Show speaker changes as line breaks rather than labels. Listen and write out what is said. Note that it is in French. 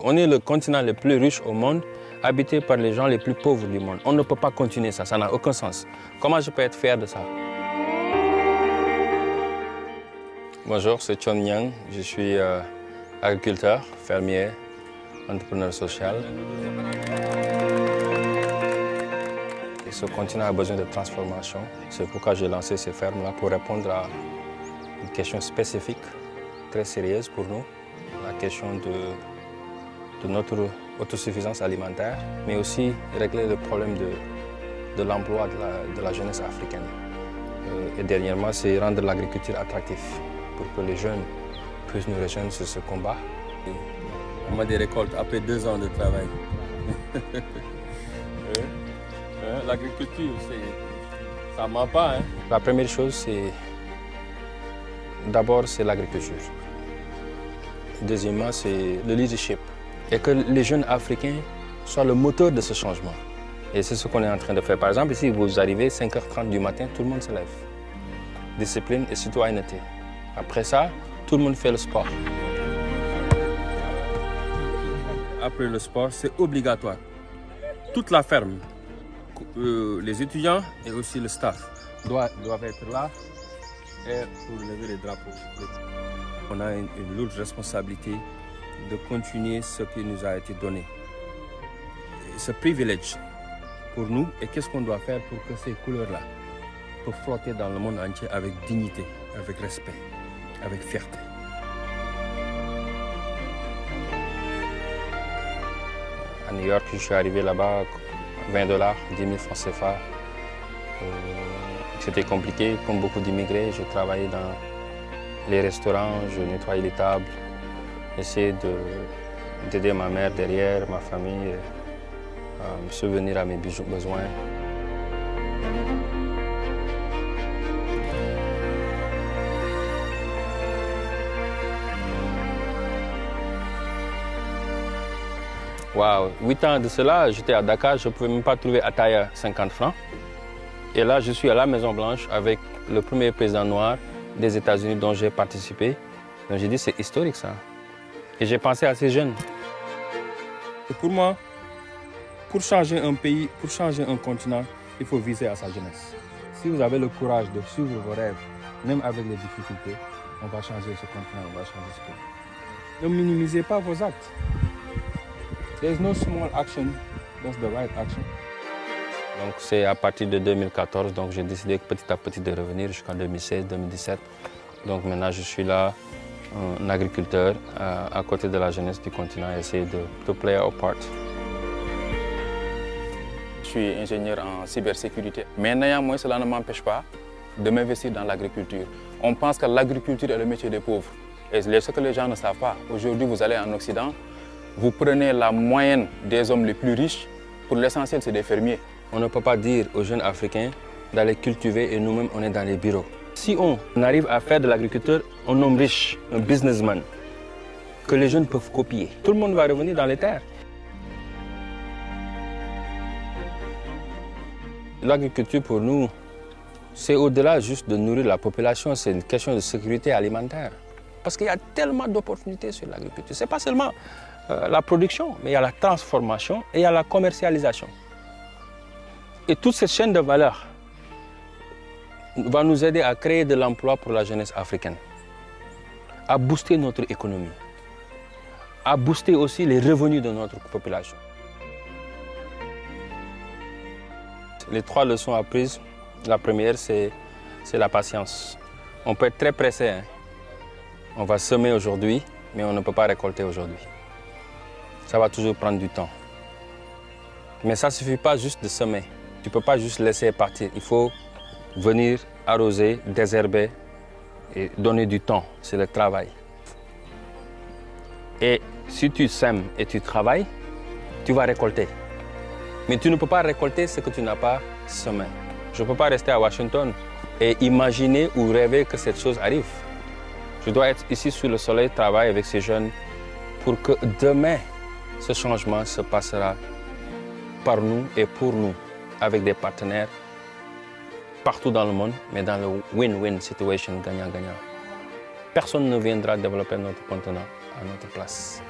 On est le continent le plus riche au monde, habité par les gens les plus pauvres du monde. On ne peut pas continuer ça, ça n'a aucun sens. Comment je peux être fier de ça? Bonjour, c'est Chon Nyang, je suis agriculteur, fermier, entrepreneur social. Et ce continent a besoin de transformation. C'est pourquoi j'ai lancé ces fermes-là pour répondre à une question spécifique, très sérieuse pour nous, la question de notre autosuffisance alimentaire, mais aussi régler le problème de l'emploi de la jeunesse africaine. Et dernièrement, c'est rendre l'agriculture attractive pour que les jeunes puissent nous rejoindre sur ce combat. On a des récoltes après 2 ans de travail. L'agriculture, ça ne ment pas. Hein? La première chose, d'abord, c'est l'agriculture. Deuxièmement, c'est le leadership. Et que les jeunes Africains soient le moteur de ce changement. Et c'est ce qu'on est en train de faire. Par exemple, ici, vous arrivez 5h30 du matin, tout le monde se lève. Discipline et citoyenneté. Après ça, tout le monde fait le sport. Après le sport, c'est obligatoire. Toute la ferme, les étudiants et aussi le staff doivent être là pour lever les drapeaux. On a une lourde responsabilité de continuer ce qui nous a été donné. Ce privilège pour nous, et qu'est-ce qu'on doit faire pour que ces couleurs-là peuvent flotter dans le monde entier avec dignité, avec respect, avec fierté. À New York, je suis arrivé là-bas, $20, 10 000 francs CFA. C'était compliqué, comme beaucoup d'immigrés. Je travaillais dans les restaurants, je nettoyais les tables, j'essayais d'aider ma mère derrière, ma famille, me subvenir à mes besoins. Wow, 8 ans de cela, j'étais à Dakar, je ne pouvais même pas trouver Ataya 50 francs. Et là, je suis à la Maison-Blanche avec le premier président noir des États-Unis dont j'ai participé. Donc j'ai dit, c'est historique ça. Et j'ai pensé à ces jeunes. Et pour moi, pour changer un pays, pour changer un continent, il faut viser à sa jeunesse. Si vous avez le courage de suivre vos rêves, même avec les difficultés, on va changer ce continent, on va changer ce pays. Ne minimisez pas vos actes. There's no small action, that's the right action. Donc c'est à partir de 2014, donc j'ai décidé petit à petit de revenir jusqu'en 2016, 2017. Donc maintenant je suis là, un agriculteur, à côté de la jeunesse du continent, à essayer de play our part. Je suis ingénieur en cybersécurité, mais néanmoins cela ne m'empêche pas de m'investir dans l'agriculture. On pense que l'agriculture est le métier des pauvres. Et ce que les gens ne savent pas, aujourd'hui vous allez en Occident, vous prenez la moyenne des hommes les plus riches, pour l'essentiel c'est des fermiers. On ne peut pas dire aux jeunes Africains d'aller cultiver et nous-mêmes on est dans les bureaux. Si on arrive à faire de l'agriculteur un homme riche, un businessman, que les jeunes peuvent copier, tout le monde va revenir dans les terres. L'agriculture pour nous, c'est au-delà juste de nourrir la population, c'est une question de sécurité alimentaire. Parce qu'il y a tellement d'opportunités sur l'agriculture. Ce n'est pas seulement la production, mais il y a la transformation et il y a la commercialisation. Et toute cette chaîne de valeur va nous aider à créer de l'emploi pour la jeunesse africaine, à booster notre économie, à booster aussi les revenus de notre population. Les 3 leçons apprises, la première c'est la patience. On peut être très pressé, hein? On va semer aujourd'hui, mais on ne peut pas récolter aujourd'hui. Ça va toujours prendre du temps. Mais ça ne suffit pas juste de semer. Tu ne peux pas juste laisser partir. Il faut venir arroser, désherber et donner du temps. C'est le travail. Et si tu sèmes et tu travailles, tu vas récolter. Mais tu ne peux pas récolter ce que tu n'as pas semé. Je ne peux pas rester à Washington et imaginer ou rêver que cette chose arrive. Je dois être ici sous le soleil, travailler avec ces jeunes pour que demain, ce changement se passera par nous et pour nous, avec des partenaires partout dans le monde, mais dans le win-win situation, gagnant-gagnant. Personne ne viendra développer notre continent à notre place.